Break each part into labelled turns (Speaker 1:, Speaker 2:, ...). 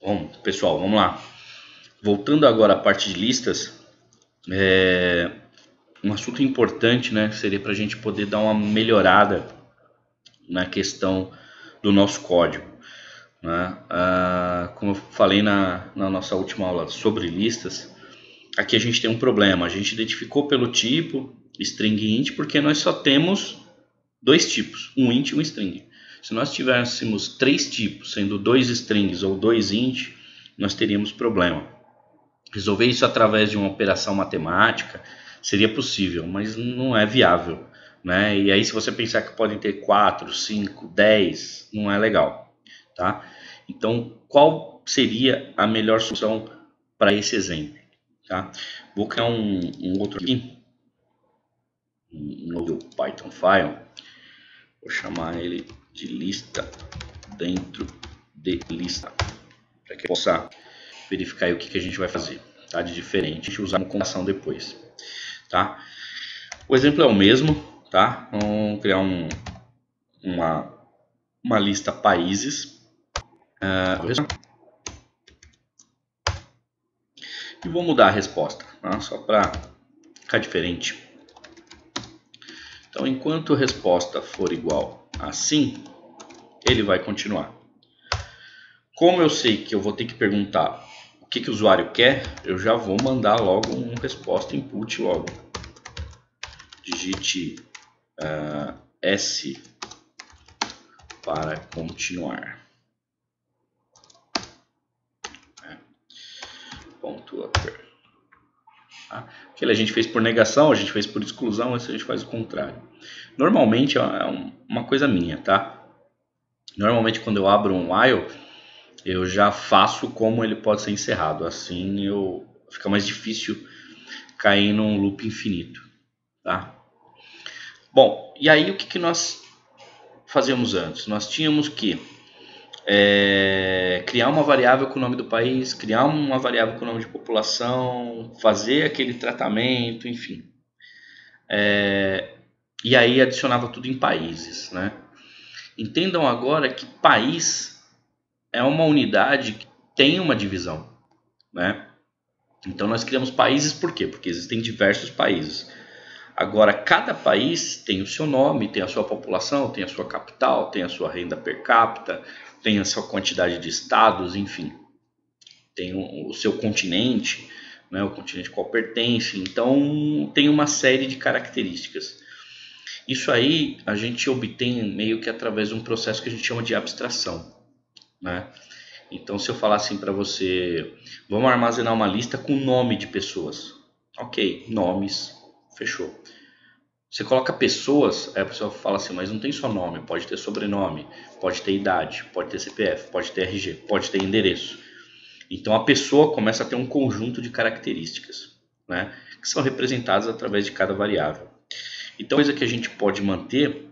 Speaker 1: Bom, pessoal, vamos lá. Voltando agora à parte de listas, um assunto importante, né, seria para a gente poder dar uma melhorada na questão do nosso código, né? Como eu falei na nossa última aula sobre listas, aqui a gente tem um problema. A gente identificou pelo tipo string int porque nós só temos dois tipos, um int e um string. Se nós tivéssemos três tipos, sendo dois strings ou dois int, nós teríamos problema. Resolver isso através de uma operação matemática seria possível, mas não é viável, né? E aí se você pensar que podem ter 4, 5, 10, não é legal, tá? Então, qual seria a melhor solução para esse exemplo, tá? Vou criar um outro aqui, um novo Python file, vou chamar ele de lista dentro de lista, para que eu possa verificar aí o que a gente vai fazer, tá? De diferente, a gente usar uma comparação depois, tá? O exemplo é o mesmo, tá? Vamos criar uma lista países e vou mudar a resposta, tá? Só para ficar diferente. Então, enquanto a resposta for igual a sim, ele vai continuar. Como eu sei que eu vou ter que perguntar o que o usuário quer, eu já vou mandar logo uma resposta input logo. Digite S para continuar. Ponto upper. Tá? Aquele a gente fez por negação, a gente fez por exclusão, esse a gente faz o contrário. Normalmente é uma coisa minha, tá? Normalmente quando eu abro um while, eu já faço como ele pode ser encerrado. Assim fica mais difícil cair num loop infinito, tá? Bom, e aí o que nós fazíamos antes? Nós tínhamos que criar uma variável com o nome do país, criar uma variável com o nome de população, fazer aquele tratamento, enfim. E aí adicionava tudo em países, né? Entendam agora que país é uma unidade que tem uma divisão, né? Então nós criamos países por quê? Porque existem diversos países. Agora, cada país tem o seu nome, tem a sua população, tem a sua capital, tem a sua renda per capita, tem a sua quantidade de estados, enfim. Tem o seu continente, né, o continente qual pertence. Então, tem uma série de características. Isso aí a gente obtém meio que através de um processo que a gente chama de abstração, né? Então, se eu falar assim para você, vamos armazenar uma lista com nome de pessoas. Ok, nomes, fechou. Você coloca pessoas, aí a pessoa fala assim, mas não tem só nome, pode ter sobrenome, pode ter idade, pode ter CPF, pode ter RG, pode ter endereço. Então a pessoa começa a ter um conjunto de características, né, que são representadas através de cada variável. Então, a coisa que a gente pode manter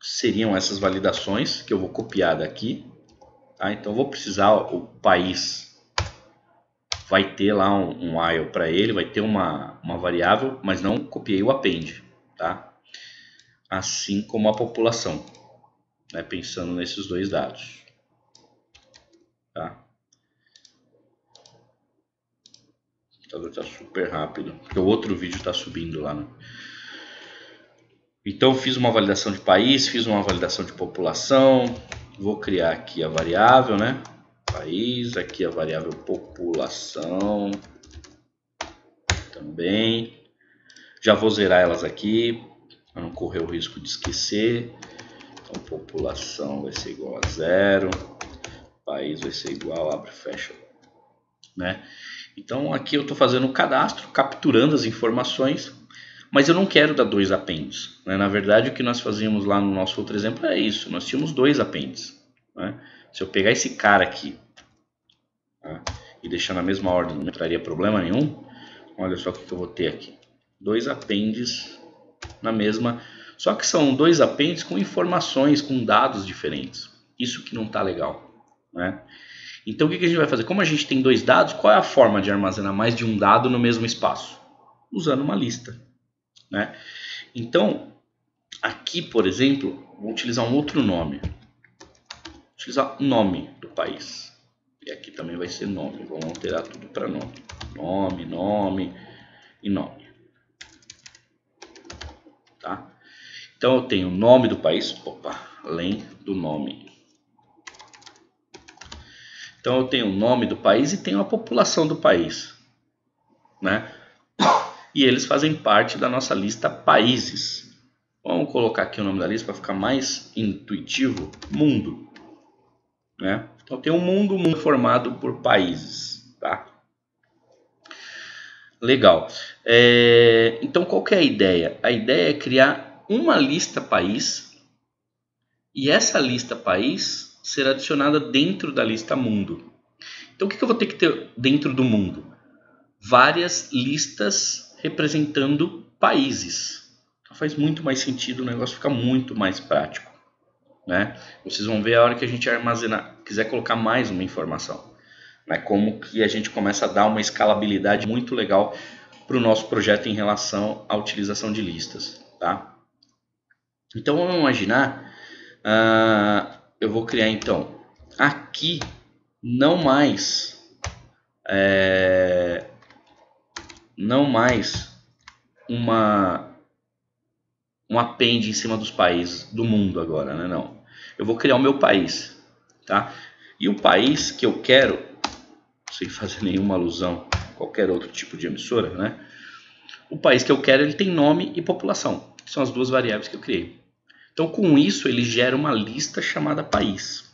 Speaker 1: seriam essas validações, que eu vou copiar daqui. Tá? Então, eu vou precisar, o país vai ter lá um while para ele, vai ter uma variável, mas não copiei o append. Tá? Assim como a população, né? Pensando nesses dois dados. Tá? O computador está super rápido, porque o outro vídeo está subindo lá, né? Então fiz uma validação de país, fiz uma validação de população, vou criar aqui a variável, né? País, aqui a variável população também. Já vou zerar elas aqui, para não correr o risco de esquecer. Então população vai ser igual a 0, país vai ser igual, abre e fecha, né? Então aqui eu estou fazendo o cadastro, capturando as informações, mas eu não quero dar dois apêndices, né? Na verdade, o que nós fazíamos lá no nosso outro exemplo é isso, nós tínhamos dois apêndices, né? Se eu pegar esse cara aqui, tá, e deixar na mesma ordem, não traria problema nenhum. Olha só o que eu vou ter aqui, dois apêndices na mesma, só que são dois apêndices com informações, com dados diferentes. Isso que não está legal, né? Então o que a gente vai fazer? Como a gente tem dois dados, qual é a forma de armazenar mais de um dado no mesmo espaço? Usando uma lista, né? Então, aqui, por exemplo, vou utilizar um outro nome. Vou utilizar o nome do país. E aqui também vai ser nome. Vamos alterar tudo para nome. Nome, nome e nome. Tá? Então eu tenho o nome do país. Opa, além do nome. Então eu tenho o nome do país e tenho a população do país, né? E eles fazem parte da nossa lista países. Vamos colocar aqui o nome da lista para ficar mais intuitivo. Mundo, né? Então tem um mundo formado por países, tá? Legal. Então qual que é a ideia? A ideia é criar uma lista país e essa lista país ser adicionada dentro da lista mundo. Então o que eu vou ter que ter dentro do mundo? Várias listas representando países. Então faz muito mais sentido, o negócio fica muito mais prático, né? Vocês vão ver a hora que a gente quiser colocar mais uma informação, né? Como que a gente começa a dar uma escalabilidade muito legal para o nosso projeto em relação à utilização de listas, tá? Então vamos imaginar, eu vou criar então aqui não mais um append em cima dos países do mundo agora, né? Não. Eu vou criar o meu país, tá? E o país que eu quero, sem fazer nenhuma alusão a qualquer outro tipo de emissora, né? O país que eu quero, ele tem nome e população, que são as duas variáveis que eu criei. Então, com isso, ele gera uma lista chamada país.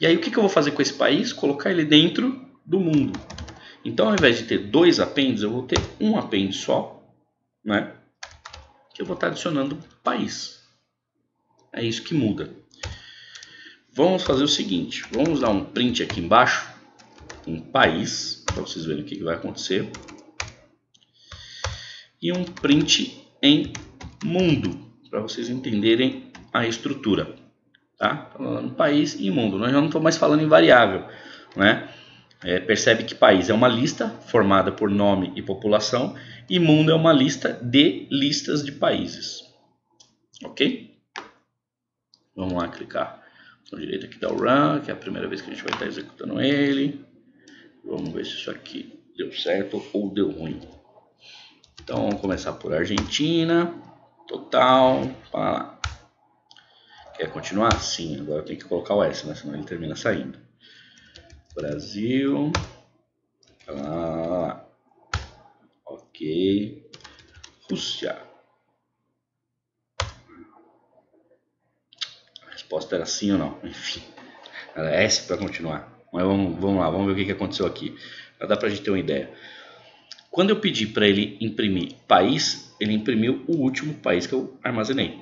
Speaker 1: E aí, o que eu vou fazer com esse país? Colocar ele dentro do mundo. Então, ao invés de ter dois appends, eu vou ter um append só, né? Que eu vou estar adicionando país. É isso que muda. Vamos fazer o seguinte. Vamos dar um print aqui embaixo. Um país, para vocês verem o que vai acontecer. E um print em mundo, para vocês entenderem a estrutura. Tá? Falando país e mundo. Nós já não estamos mais falando em variável, né? Percebe que país é uma lista formada por nome e população e mundo é uma lista de listas de países. Ok? Vamos lá clicar botão direito aqui da Run, que é a primeira vez que a gente vai estar executando ele. Vamos ver se isso aqui deu certo ou deu ruim. Então vamos começar por Argentina, total, para lá. Quer continuar? Sim, agora tem que colocar o S, né? Senão ele termina saindo. Brasil. Ok. Rússia. A resposta era sim ou não. Enfim. Era S para continuar. Mas vamos lá, vamos ver o que aconteceu aqui. Já dá para a gente ter uma ideia. Quando eu pedi para ele imprimir país, ele imprimiu o último país que eu armazenei.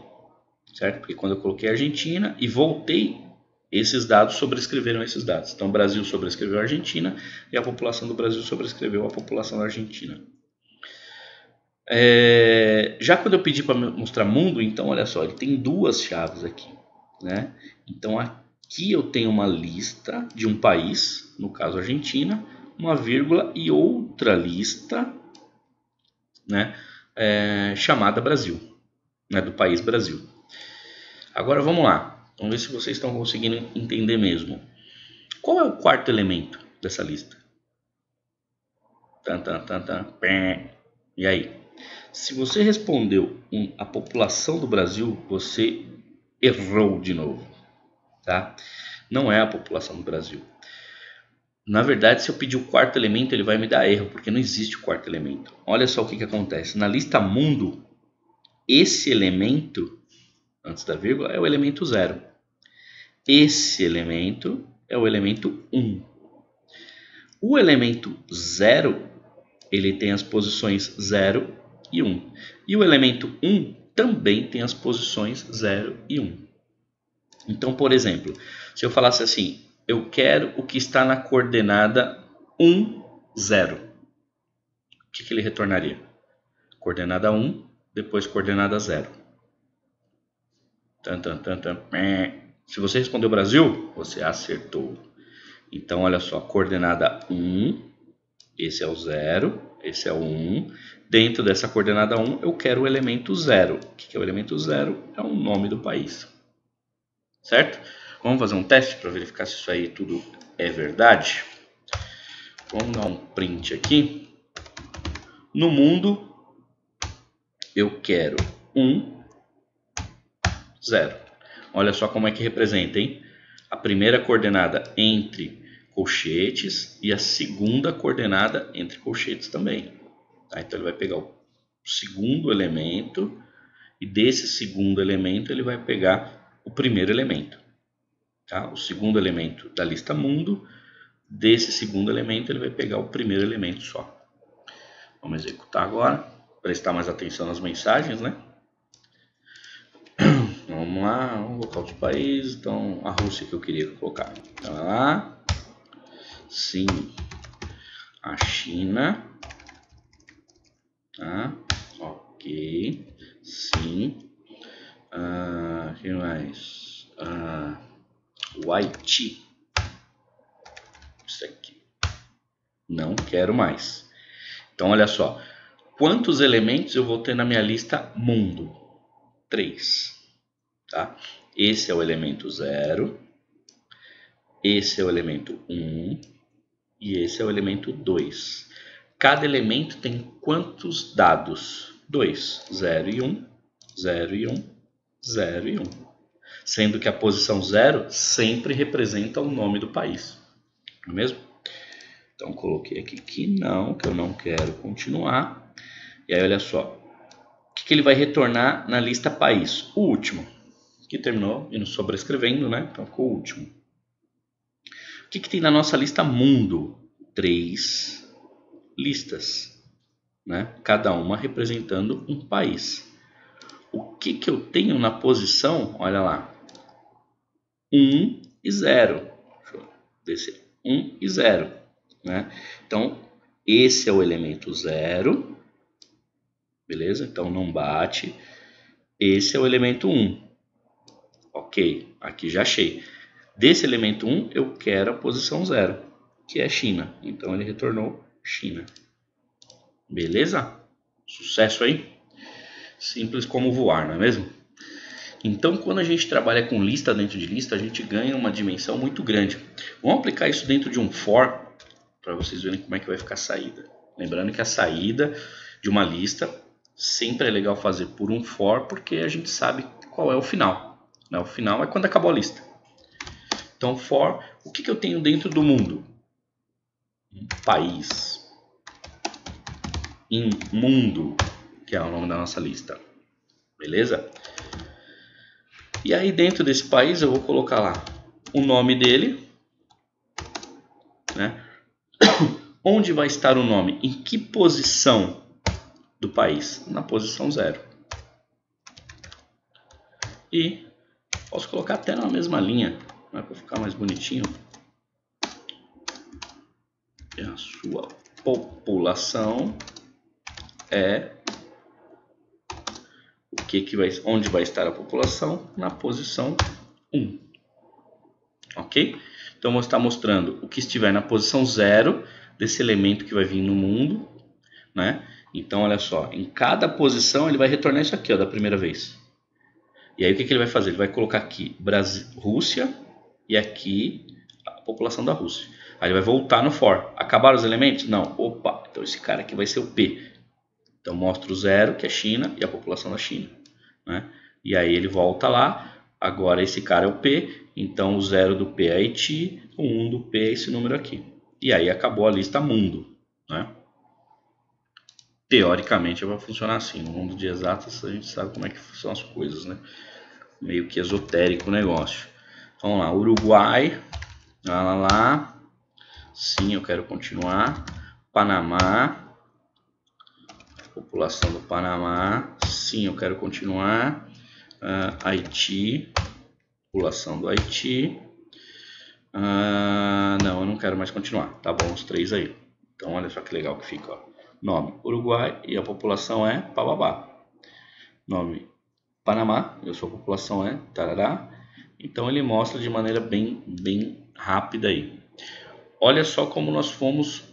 Speaker 1: Certo? Porque quando eu coloquei Argentina e voltei, esses dados sobrescreveram esses dados. Então, o Brasil sobrescreveu a Argentina e a população do Brasil sobrescreveu a população da Argentina. Já quando eu pedi para mostrar mundo, então, olha só, ele tem duas chaves aqui, né? Então, aqui eu tenho uma lista de um país, no caso Argentina, uma vírgula e outra lista, né, chamada Brasil, né, do país Brasil. Agora vamos lá, vamos ver se vocês estão conseguindo entender mesmo. Qual é o quarto elemento dessa lista? E aí? Se você respondeu a população do Brasil, você errou de novo, tá? Não é a população do Brasil. Na verdade, se eu pedir o quarto elemento, ele vai me dar erro, porque não existe o quarto elemento. Olha só o que acontece. Na lista mundo, esse elemento, antes da vírgula, é o elemento 0. Esse elemento é o elemento 1. O elemento 0, ele tem as posições 0 e 1. E o elemento 1 também tem as posições 0 e 1. Então, por exemplo, se eu falasse assim, eu quero o que está na coordenada 1, 0. O que ele retornaria? Coordenada 1, depois coordenada 0. Se você respondeu Brasil, você acertou. Então, olha só, coordenada 1, esse é o 0, esse é o 1. Dentro dessa coordenada 1, eu quero o elemento 0. O que é o elemento 0? É o nome do país. Certo? Vamos fazer um teste para verificar se isso aí tudo é verdade? Vamos dar um print aqui. No mundo, eu quero 1, 0. Olha só como é que representa, hein? A primeira coordenada entre colchetes e a segunda coordenada entre colchetes também. Tá? Então ele vai pegar o segundo elemento e desse segundo elemento ele vai pegar o primeiro elemento. Tá? O segundo elemento da lista mundo, desse segundo elemento ele vai pegar o primeiro elemento só. Vamos executar agora, prestar mais atenção nas mensagens, né? Vamos lá, vamos colocar os países. Então, a Rússia que eu queria colocar. Então, lá. Sim. A China. Tá? Ok. Sim. Que mais? O Haiti. Isso aqui. Não quero mais. Então, olha só. Quantos elementos eu vou ter na minha lista mundo? 3. Tá? Esse é o elemento 0. Esse é o elemento 1. E esse é o elemento 2. Cada elemento tem quantos dados? 2. 0 e 1. 0 e 1. 0 e 1. Sendo que a posição 0 sempre representa o nome do país. Não é mesmo? Então coloquei aqui que não, que eu não quero continuar. E aí olha só. O que ele vai retornar na lista país? O último. Que terminou indo sobrescrevendo, né? Então ficou o último. O que tem na nossa lista mundo? 3 listas, né? Cada uma representando um país. O que eu tenho na posição? Olha lá. 1 e 0. Deixa eu descer. 1 e 0. Né? Então, esse é o elemento 0. Beleza? Então, não bate. Esse é o elemento 1. Ok, aqui já achei. Desse elemento 1, eu quero a posição 0, que é China. Então, ele retornou China. Beleza? Sucesso aí? Simples como voar, não é mesmo? Então, quando a gente trabalha com lista dentro de lista, a gente ganha uma dimensão muito grande. Vamos aplicar isso dentro de um for, para vocês verem como é que vai ficar a saída. Lembrando que a saída de uma lista sempre é legal fazer por um for, porque a gente sabe qual é o final. O final é quando acabou a lista. Então, for, o que eu tenho dentro do mundo? Um país. Em mundo, que é o nome da nossa lista. Beleza? E aí dentro desse país eu vou colocar lá o nome dele, né? Onde vai estar o nome? Em que posição do país? Na posição 0. E posso colocar até na mesma linha, né, para ficar mais bonitinho. E a sua população é onde vai estar a população? Na posição 1. Ok? Então vou estar mostrando o que estiver na posição 0 desse elemento que vai vir no mundo, né? Então olha só, em cada posição ele vai retornar isso aqui, ó, da primeira vez. E aí o que ele vai fazer? Ele vai colocar aqui Brasil, Rússia e aqui a população da Rússia. Aí ele vai voltar no for. Acabaram os elementos? Não. Opa, então esse cara aqui vai ser o P. Então mostra o 0, que é China, e a população da China, né? E aí ele volta lá. Agora esse cara é o P, então o 0 do P é Haiti, o 1 do P é esse número aqui. E aí acabou a lista mundo, né? Teoricamente vai funcionar assim. No mundo de exatas a gente sabe como é que são as coisas, né? Meio que esotérico o negócio. Vamos lá, Uruguai, lá. Sim, eu quero continuar. Panamá, população do Panamá. Sim, eu quero continuar. Haiti, população do Haiti. Não, eu não quero mais continuar. Tá bom, os 3 aí. Então olha só que legal que fica, ó. Nome Uruguai e a população é Pababá. Nome Panamá e a sua população é Tarará. Então ele mostra de maneira bem rápida aí. Olha só como nós fomos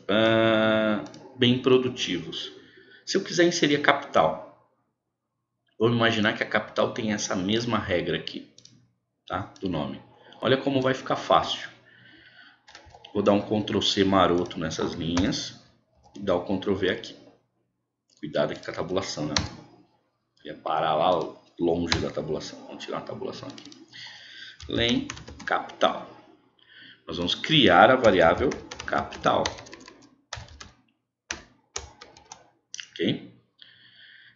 Speaker 1: bem produtivos. Se eu quiser inserir a capital, vamos imaginar que a capital tem essa mesma regra aqui, tá? Do nome. Olha como vai ficar fácil. Vou dar um Ctrl C maroto nessas linhas e dar o Ctrl V aqui. Cuidado aqui com a tabulação, né? Ia parar lá longe da tabulação. Vamos tirar a tabulação aqui. Len capital. Nós vamos criar a variável capital. Ok?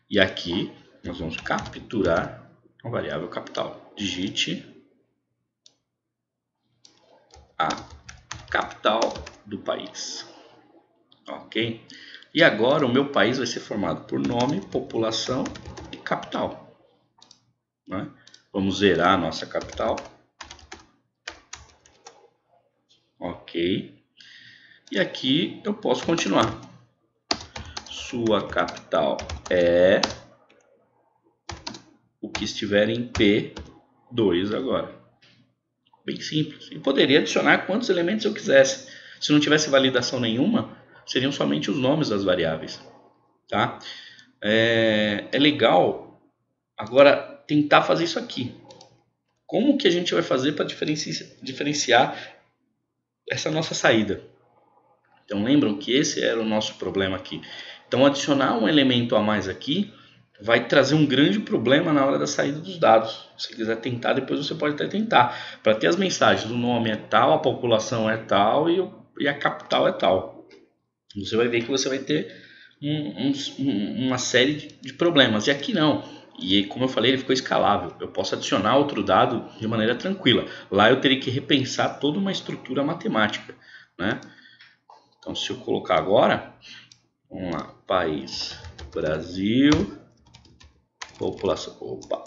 Speaker 1: E aqui nós vamos capturar a variável capital. Digite a capital do país. Ok? E agora o meu país vai ser formado por nome, população e capital. Né? Vamos zerar a nossa capital. Ok. E aqui eu posso continuar. Sua capital é o que estiver em P2 agora. Bem simples. E poderia adicionar quantos elementos eu quisesse. Se não tivesse validação nenhuma, seriam somente os nomes das variáveis. Tá? É legal agora tentar fazer isso aqui. Como que a gente vai fazer para diferenciar essa nossa saída? Então lembram que esse era o nosso problema aqui. Então adicionar um elemento a mais aqui vai trazer um grande problema na hora da saída dos dados. Se quiser tentar, depois você pode até tentar. Para ter as mensagens, o nome é tal, a população é tal e a capital é tal. Você vai ver que você vai ter uma série de problemas. E aqui não. E como eu falei, ele ficou escalável. Eu posso adicionar outro dado de maneira tranquila. Lá eu teria que repensar toda uma estrutura matemática, né? Então se eu colocar agora, vamos lá, país, Brasil, população, opa,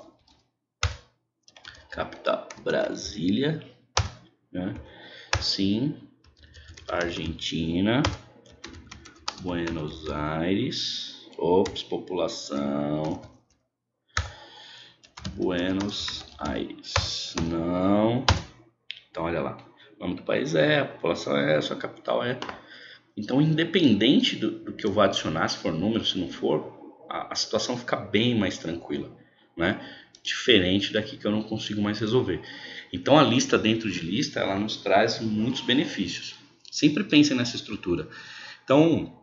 Speaker 1: capital, Brasília, né? Sim, Argentina, Buenos Aires, ops, população, Buenos Aires, não, então olha lá, o nome do país é, a população é, a sua capital é. Então independente do que eu vou adicionar, se for número, se não for, a situação fica bem mais tranquila, né? Diferente daqui que eu não consigo mais resolver. Então a lista dentro de lista, ela nos traz muitos benefícios. Sempre pensem nessa estrutura. Então,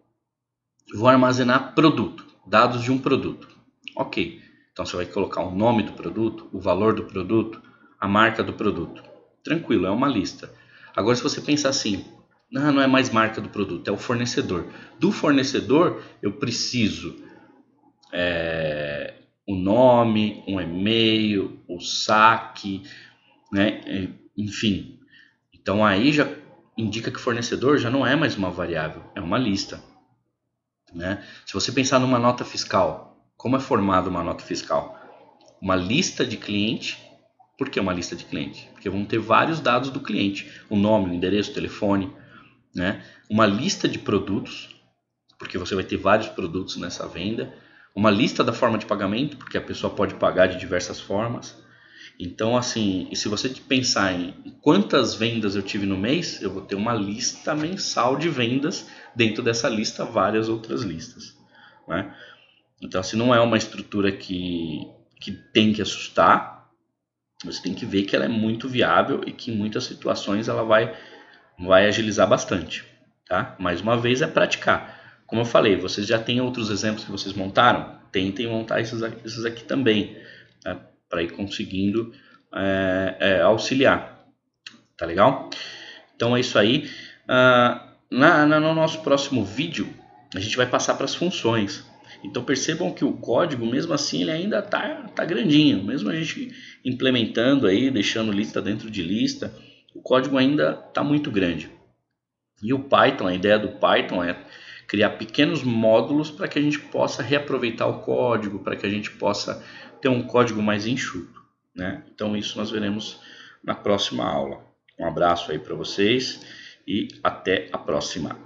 Speaker 1: eu vou armazenar produto, dados de um produto. Ok, então você vai colocar o nome do produto, o valor do produto, a marca do produto. Tranquilo, é uma lista. Agora se você pensar assim, não é mais marca do produto, é o fornecedor. Do fornecedor eu preciso o nome, um e-mail, o saque, né? Enfim. Então aí já indica que o fornecedor já não é mais uma variável, é uma lista. Né? Se você pensar numa nota fiscal, como é formada uma nota fiscal? Uma lista de cliente. Por que uma lista de cliente? Porque vão ter vários dados do cliente, o nome, o endereço, o telefone, né? Uma lista de produtos, porque você vai ter vários produtos nessa venda. Uma lista da forma de pagamento, porque a pessoa pode pagar de diversas formas. Então, assim, e se você pensar em quantas vendas eu tive no mês, eu vou ter uma lista mensal de vendas, dentro dessa lista várias outras listas, né? Então, assim, não é uma estrutura que tem que assustar, você tem que ver que ela é muito viável e que em muitas situações ela vai agilizar bastante, tá? Mais uma vez é praticar. Como eu falei, vocês já têm outros exemplos que vocês montaram? Tentem montar esses aqui também, né? Para ir conseguindo auxiliar, tá legal? Então é isso aí. No nosso próximo vídeo a gente vai passar para as funções. Então percebam que o código, mesmo assim, ele ainda tá grandinho, mesmo a gente implementando aí, deixando lista dentro de lista, o código ainda está muito grande. E o Python, a ideia do Python é criar pequenos módulos para que a gente possa reaproveitar o código, para que a gente possa ter um código mais enxuto, né? Então isso nós veremos na próxima aula. Um abraço aí para vocês e até a próxima.